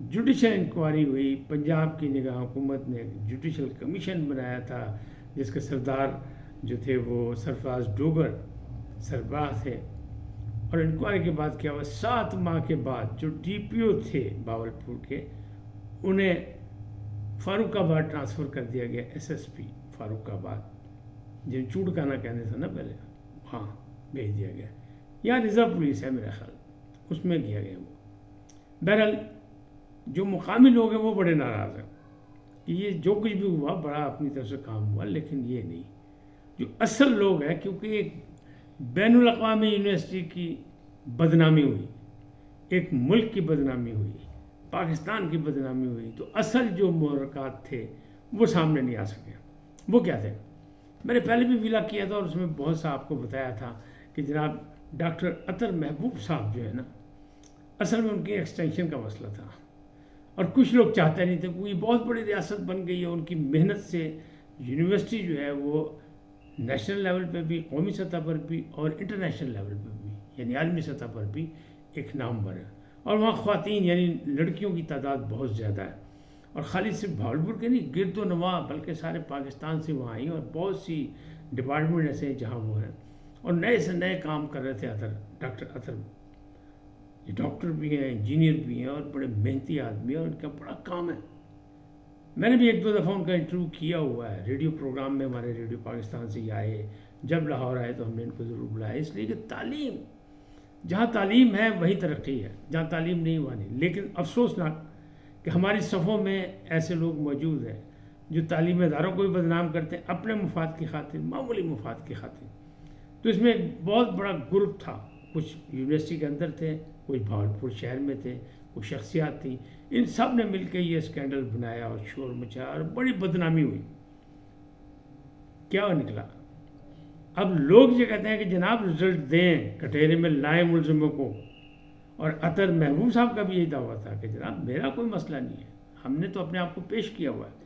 Judicial inquiry ہوئی، پنجاب کی نگاہ حکومت نے جوڈیشل کمیشن بنایا تھا جس کے سردار جو تھے وہ سرفراز ڈوگر سربراہ تھے، اور انکوائری کے بعد کیا ہوا، 7 ماہ کے بعد جو ڈی پی او تھے باولپور کے انہیں فاروق آباد ٹرانسفر کر دیا گیا، ایس ایس پی فاروق آباد جن چوڑکانا کہنے تھا نا پہلے، وہاں بھیج دیا گیا، یہاں ریزرو پولیس ہے میرا خیال اس میں کیا گیا وہ۔ بہرحال جو مقامی لوگ ہیں وہ بڑے ناراض ہیں کہ یہ جو کچھ بھی ہوا بڑا اپنی طرف سے کام ہوا، لیکن یہ نہیں، جو اصل لوگ ہیں، کیونکہ ایک بین الاقوامی یونیورسٹی کی بدنامی ہوئی، ایک ملک کی بدنامی ہوئی، پاکستان کی بدنامی ہوئی، تو اصل جو محرکات تھے وہ سامنے نہیں آ سکے۔ وہ کیا تھے؟ میں نے پہلے بھی ویلا کیا تھا اور اس میں بہت سا آپ کو بتایا تھا کہ جناب ڈاکٹر اطہر محبوب صاحب جو ہے نا، اصل میں ان کی ایکسٹینشن کا مسئلہ تھا، اور کچھ لوگ چاہتے نہیں تھے، کوئی بہت بڑی ریاست بن گئی ہے، ان کی محنت سے یونیورسٹی جو ہے وہ نیشنل لیول پہ بھی، قومی سطح پر بھی، اور انٹرنیشنل لیول پہ بھی، یعنی عالمی سطح پر بھی ایک نامور ہے، اور وہاں خواتین یعنی لڑکیوں کی تعداد بہت زیادہ ہے، اور خالی صرف بھاولپور کے نہیں، گرد و نواح بلکہ سارے پاکستان سے وہاں آئی، اور بہت سی ڈپارٹمنٹ ایسے ہیں جہاں وہ ہیں، اور نئے سے نئے کام کر رہے تھے ڈاکٹر اطہر، یہ ڈاکٹر بھی ہیں، انجینئر بھی ہیں، اور بڑے محنتی آدمی ہیں، اور ان کا بڑا کام ہے۔ میں نے بھی 1-2 دفعہ ان کا انٹرویو کیا ہوا ہے ریڈیو پروگرام میں، ہمارے ریڈیو پاکستان سے یہ آئے، جب لاہور آئے تو ہم نے ان کو ضرور بلایا، اس لیے کہ تعلیم، جہاں تعلیم ہے وہی ترقی ہے، جہاں تعلیم نہیں وہاں نہیں۔ لیکن افسوسناک کہ ہماری صفوں میں ایسے لوگ موجود ہیں جو تعلیمی اداروں کو بھی بدنام کرتے ہیں اپنے مفاد کی خاطر، معمولی مفاد کی خاطر۔ تو اس میں ایک بہت بڑا گروپ تھا، کچھ یونیورسٹی کے اندر تھے، کچھ بھاولپور شہر میں تھے، کچھ شخصیات تھیں، ان سب نے مل کے یہ اسکینڈل بنایا اور شور مچایا اور بڑی بدنامی ہوئی۔ کیا نکلا؟ اب لوگ یہ کہتے ہیں کہ جناب رزلٹ دیں، کٹہرے میں لائیں ملزموں کو، اور اطہر محبوب صاحب کا بھی یہی دعویٰ تھا کہ جناب میرا کوئی مسئلہ نہیں ہے، ہم نے تو اپنے آپ کو پیش کیا ہوا ہے،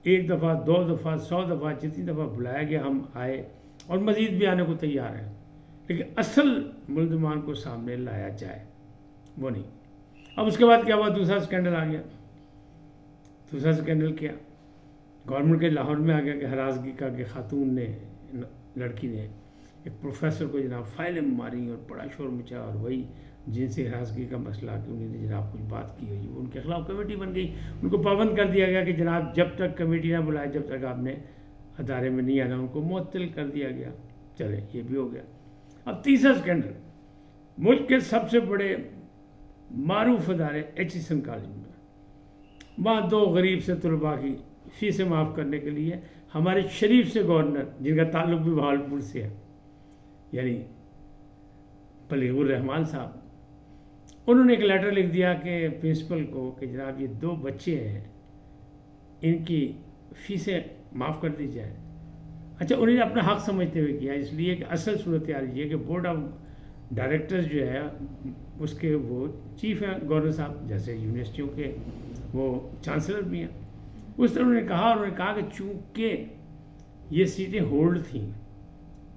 1 دفعہ 2 دفعہ 100 دفعہ جتنی دفعہ بلایا گیا ہم آئے، اور مزید بھی آنے کو تیار ہیں، لیکن اصل ملزمان کو سامنے لایا جائے، وہ نہیں۔ اب اس کے بعد کیا ہوا؟ دوسرا اسکینڈل آ گیا۔ دوسرا اسکینڈل کیا؟ گورنمنٹ کے لاہور میں آ گیا کہ ہراسگی کا کہ خاتون نے، لڑکی نے ایک پروفیسر کو جناب فائلیں ماری اور بڑا شور مچا، اور وہی جنسی ہراسگی کا مسئلہ کہ انہوں نے جناب کچھ بات کی ہوئی، ان کے خلاف کمیٹی بن گئی، ان کو پابند کر دیا گیا کہ جناب جب تک کمیٹی نہ بلائے جب تک آپ نے ادارے میں نہیں آنا، ان کو معطل کر دیا گیا۔ چلے یہ بھی ہو گیا۔ اب تیسرا اسکینڈل، ملک کے سب سے بڑے معروف ادارے ایچیسن کالج میں، وہاں 2 غریب سے طلباء کی فیسیں معاف کرنے کے لیے ہمارے شریف سے گورنر، جن کا تعلق بھی بہاولپور سے ہے، یعنی بلیغ الرحمان صاحب، انہوں نے ایک لیٹر لکھ دیا کہ پرنسپل کو کہ جناب یہ 2 بچے ہیں، ان کی فیسیں معاف کر دی جائیں۔ اچھا، انہوں نے اپنا حق سمجھتے ہوئے کیا، اس لیے کہ اصل صورتحال یہ کہ بورڈ آف ڈائریکٹرز جو ہے اس کے وہ چیف ہیں گورنر صاحب، جیسے یونیورسٹیوں کے وہ چانسلر بھی ہیں۔ اس طرح انہوں نے کہا کہ چونکہ یہ سیٹیں ہولڈ تھیں،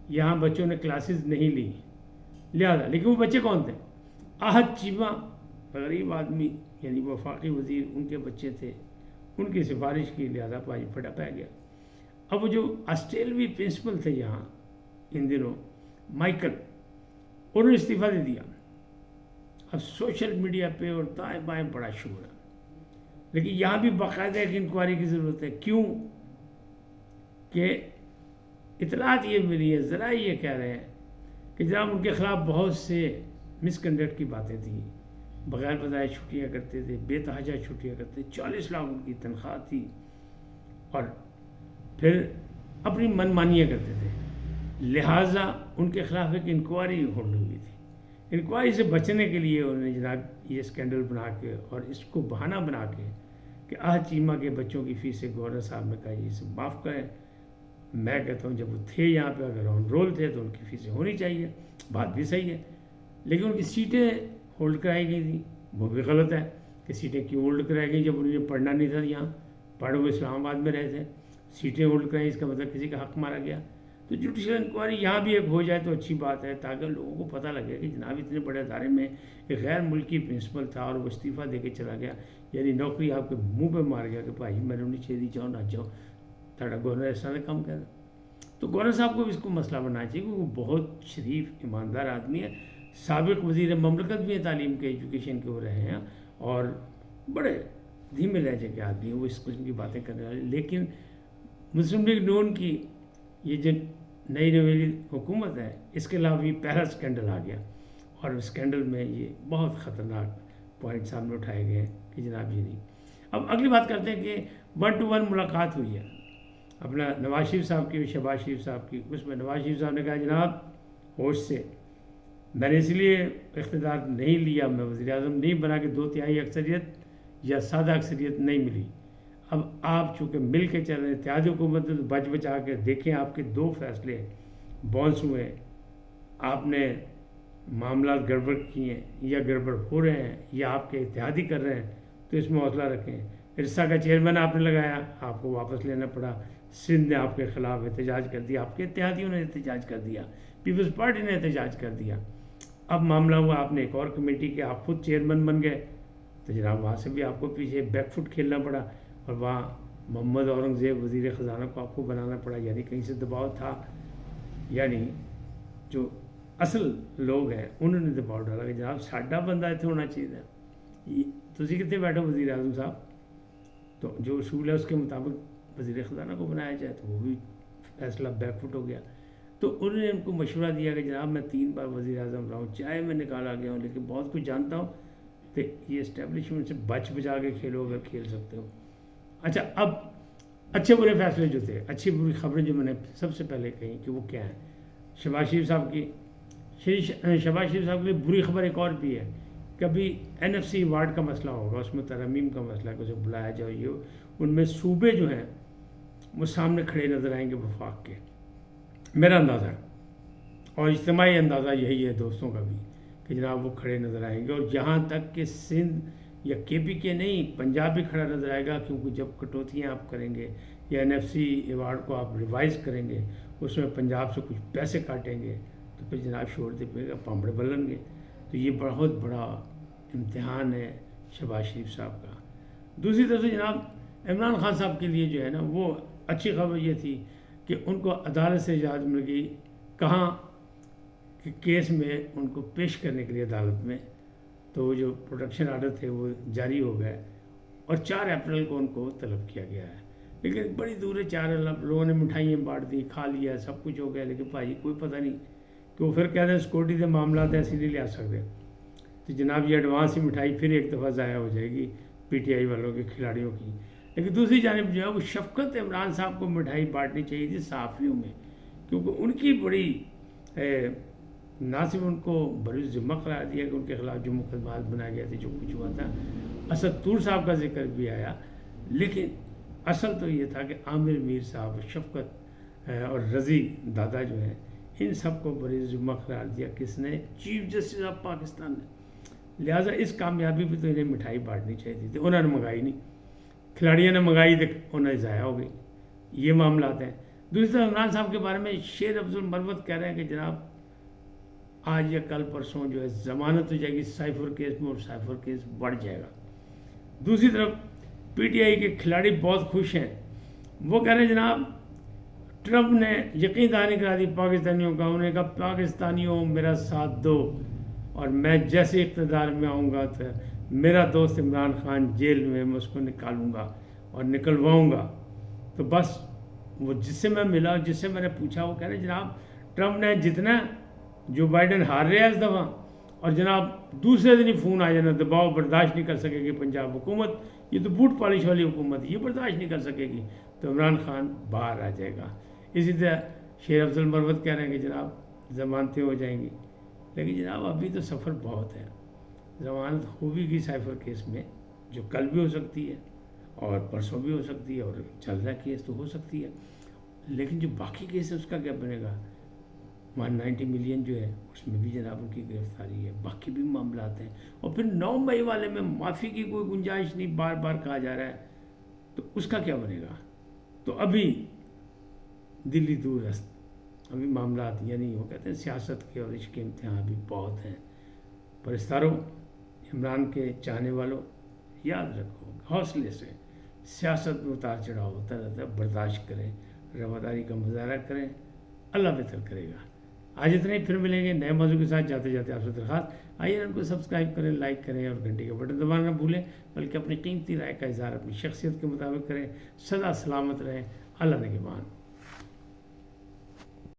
یہاں بچوں نے کلاسز نہیں لی، لہذا، لیکن وہ بچے کون تھے؟ احد چیمہ، غریب آدمی، یعنی وفاقی وزیر، ان کے بچے تھے، ان کی سفارش کی، لہذا پھٹا پہ گیا۔ اب وہ جو آسٹریلوی پرنسپل تھے یہاں ان دنوں، مائیکل، انہوں نے استعفیٰ دے دیا۔ اب سوشل میڈیا پہ اور دائیں بائیں بڑا شور ہے، لیکن یہاں بھی باقاعدہ ایک انکوائری کی ضرورت ہے۔ کیوں؟ کہ اطلاعات یہ ملی ہے، ذرائع یہ کہہ رہے ہیں کہ جناب ان کے خلاف بہت سے مس کنڈکٹ کی باتیں تھیں، بغیر بتائے چھٹیاں کرتے تھے، بے تحجہ چھٹیاں کرتے، 40 لاکھ ان کی تنخواہ تھی، اور پھر اپنی من مانیاں کرتے تھے، لہٰذا ان کے خلاف ایک انکوائری ہولڈ ہوئی تھی۔ انکوائری سے بچنے کے لیے انہوں نے جناب یہ اسکینڈل بنا کے اور اس کو بہانہ بنا کے کہ احد چیمہ کے بچوں کی فیسیں گورنر صاحب نے کہا یہ سب معاف کریں۔ میں کہتا ہوں جب وہ تھے یہاں پہ، اگر آن رول تھے تو ان کی فیسیں ہونی چاہیے، بات بھی صحیح ہے، لیکن ان کی سیٹیں ہولڈ کرائی گئی تھیں، وہ بھی غلط ہے کہ سیٹیں کیوں ہولڈ کرائی گئی جب انہوں نے پڑھنا نہیں تھا یہاں، پڑھ وہ اسلام آباد میں رہے تھے، سیٹیں ہولڈ کرائی، اس کا مطلب کسی کا حق مارا گیا۔ تو جوڈیشل انکوائری یہاں بھی ایک ہو جائے تو اچھی بات ہے، تاکہ لوگوں کو پتہ لگے کہ جناب اتنے بڑے ادارے میں ایک غیر ملکی پرنسپل تھا اور وہ استعفیٰ دے کے چلا گیا، یعنی نوکری آپ کے منہ پہ مار گیا کہ بھائی میں نے نہیں چاہیے جاؤ نہ جاؤ تھوڑا گورنر اس طرح کام کر تو گورنر صاحب کو بھی اس کو مسئلہ بنانا چاہیے کہ وہ بہت شریف ایماندار آدمی ہے، سابق وزیر مملکت بھی ہیں، تعلیم کے ایجوکیشن کے وہ رہے ہیں، اور بڑے دھیمے لہجے کے آدمی ہیں وہ اس قسم کی باتیں کرنے والے. لیکن مسلم لیگ نون کی یہ جو نئی نویلی حکومت ہے اس کے علاوہ بھی پہلا اسکینڈل آ گیا، اور اسکینڈل میں یہ بہت خطرناک پوائنٹ سامنے اٹھائے گئے کہ جناب یہ نہیں. اب اگلی بات کرتے ہیں کہ 1 to 1 ملاقات ہوئی ہے اپنا نواز شریف صاحب کی، شہباز شریف صاحب کی. اس میں نواز شریف صاحب نے کہا جناب ہوش سے، میں نے اس لیے اقتدار نہیں لیا، میں وزیر اعظم نہیں بنا کہ 2/3 اکثریت یا سادہ اکثریت نہیں ملی. اب آپ چونکہ مل کے چل رہے ہیں اتحادی حکومت میں، تو بچ بچا کے دیکھیں آپ کے 2 فیصلے بونس ہوئے، آپ نے معاملات گڑبڑ کیے ہیں یا گڑبڑ ہو رہے ہیں یا آپ کے اتحادی کر رہے ہیں، تو اس میں حوصلہ رکھیں. ارسا کا چیئرمین آپ نے لگایا، آپ کو واپس لینا پڑا. سندھ نے آپ کے خلاف احتجاج کر دیا، آپ کے اتحادیوں نے احتجاج کر دیا، پیپلز پارٹی نے احتجاج کر دیا. اب معاملہ ہوا آپ نے ایک اور کمیٹی کے آپ خود چیئرمین بن گئے، تو جناب وہاں سے بھی آپ کو پیچھے بیک فٹ کھیلنا پڑا، اور وہاں محمد اورنگزیب وزیر خزانہ کو آپ کو بنانا پڑا. یعنی کہیں سے دباؤ تھا، یعنی جو اصل لوگ ہیں انہوں نے دباؤ ڈالا کہ جناب ساڈا بندہ اتنے ہونا چاہیے. تسی کتنے بیٹھو وزیر اعظم صاحب، تو جو اصول ہے اس کے مطابق وزیر خزانہ کو بنایا جائے، تو وہ بھی فیصلہ بیک فٹ ہو گیا. تو انہوں نے ان کو مشورہ دیا کہ جناب میں 3 بار وزیر اعظم رہا ہوں، چاہے میں نکالا گیا ہوں، لیکن بہت کچھ جانتا ہوں، تو یہ اسٹیبلشمنٹ سے بچ بچا کے کھیلو اگر کھیل سکتے ہو. اچھا، اب اچھے برے فیصلے جو تھے، اچھی بری خبریں جو میں نے سب سے پہلے کہیں کہ وہ کیا ہیں. شہباز شریف صاحب کی شہباز شریف صاحب کے لیے بری خبر ایک اور بھی ہے. کبھی NFC ایوارڈ کا مسئلہ ہوگا، اس میں ترمیم کا مسئلہ ہے کہ اسے بلایا جائے، یہ ان میں صوبے جو ہیں وہ سامنے کھڑے نظر آئیں گے وفاق کے، میرا اندازہ ہے، اور اجتماعی اندازہ یہی ہے دوستوں کا بھی کہ جناب وہ کھڑے نظر آئیں گے. اور یہاں تک کہ سندھ یا KP کے نہیں، پنجاب بھی کھڑا نظر آئے گا، کیونکہ جب کٹوتیاں آپ کریں گے یا NFC ایوارڈ کو آپ ریوائز کریں گے، اس میں پنجاب سے کچھ پیسے کاٹیں گے، تو پھر جناب شور دے پے گا، پامڑے بلن گے. تو یہ بہت بڑا امتحان ہے شہباز شریف صاحب کا. دوسری طرف سے جناب عمران خان صاحب کے لیے جو ہے نا، وہ اچھی خبر یہ تھی کہ ان کو عدالت سے اجازت مل گئی، کہاں کہ کیس میں ان کو پیش کرنے کے لیے عدالت میں. تو وہ جو پروٹیکشن آرڈر تھے وہ جاری ہو گئے، اور 4 اپریل کو ان کو طلب کیا گیا ہے. لیکن بڑی دور ہے 4 لوگوں نے مٹھائیاں بانٹ دی، کھا لیا، سب کچھ ہو گیا، لیکن بھائی کوئی پتہ نہیں کہ وہ پھر کہتے ہیں سیکورٹی کے معاملات ایسے نہیں لے آ سکتے. تو جناب یہ ایڈوانس ہی مٹھائی پھر ایک دفعہ ضائع ہو جائے گی PTI والوں کے کھلاڑیوں کی. لیکن دوسری جانب جو ہے وہ شفقت عمران صاحب کو مٹھائی بانٹنی چاہیے تھی صحافیوں میں، کیونکہ ان کی بڑی نہ صرف ان کو بڑی ذمہ قرار دیا کہ ان کے خلاف جو مقدمات بنائے گئے تھے، جو کچھ ہوا تھا، اسد طور صاحب کا ذکر بھی آیا، لیکن اصل تو یہ تھا کہ عامر میر صاحب، شفقت اور رضی دادا جو ہیں، ان سب کو بڑی ذمہ قرار دیا کس نے؟ چیف جسٹس آف پاکستان نے. لہٰذا اس کامیابی پہ تو انہیں مٹھائی بانٹنی چاہیے تھی، انہوں نے منگائی نہیں، کھلاڑیوں نے منگائی تو انہیں ضائع ہو گئی. یہ معاملات ہیں. دوسری طرف عمران صاحب کے بارے میں شیر افضل مروت کہہ رہے ہیں کہ جناب آج یا کل پرسوں جو ہے ضمانت ہو جائے گی سائفر کیس میں، اور سائفر کیس بڑھ جائے گا. دوسری طرف PTI کے کھلاڑی بہت خوش ہیں، وہ کہہ رہے ہیں جناب ٹرمپ نے یقین دہانی کرا دی پاکستانیوں کا، انہوں نے کہا پاکستانیوں میرا ساتھ دو، اور میں جیسے اقتدار میں آؤں گا تو میرا دوست عمران خان جیل میں اس کو نکالوں گا اور نکلواؤں گا. تو بس وہ جس سے میں ملا، جس سے میں نے پوچھا، وہ کہہ رہے جناب ٹرمپ نے جتنا جو بائیڈن ہار رہے ہیں اس دفعہ، اور جناب دوسرے دن ہی فون آ جانا، دباؤ برداشت نہیں کر سکے گی پنجاب حکومت، یہ تو بوٹ پالش والی حکومت یہ برداشت نہیں کر سکے گی، تو عمران خان باہر آ جائے گا. اسی طرح شیر افضل مروت کہہ رہے ہیں کہ جناب ضمانتیں ہو جائیں گی. لیکن جناب ابھی تو سفر بہت ہے، ضمانت ہو بھی گئی سائفر کیس میں، جو کل بھی ہو سکتی ہے اور پرسوں بھی ہو سکتی ہے، اور چل رہا کیس تو ہو سکتی ہے. لیکن جو باقی کیس ہے اس کا کیا بنے گا؟ 190 ملین جو ہے اس میں بھی جناب ان کی گرفتاری ہے، باقی بھی معاملات ہیں. اور پھر 9 مئی والے میں معافی کی کوئی گنجائش نہیں، بار بار کہا جا رہا ہے، تو اس کا کیا بنے گا؟ تو ابھی دلی دور است، ابھی معاملات یعنی وہ کہتے ہیں سیاست کے اور عشق کے امتحان بھی بہت ہیں. پرستاروں، عمران کے چاہنے والوں، یاد رکھو حوصلے سے. سیاست میں اتار چڑھاؤ ہوتا رہتا ہے، برداشت کریں، رواداری کا مظاہرہ کریں، اللہ بہتر کرے گا. آج اتنا ہی، پھر ملیں گے نئے موضوع کے ساتھ. جاتے جاتے آپ سے درخواست، آئیے ان کو سبسکرائب کریں، لائک کریں اور گھنٹی کا بٹن دبانا نہ بھولیں، بلکہ اپنی قیمتی رائے کا اظہار اپنی شخصیت کے مطابق کریں. سدا سلامت رہیں، اللہ نگہبان.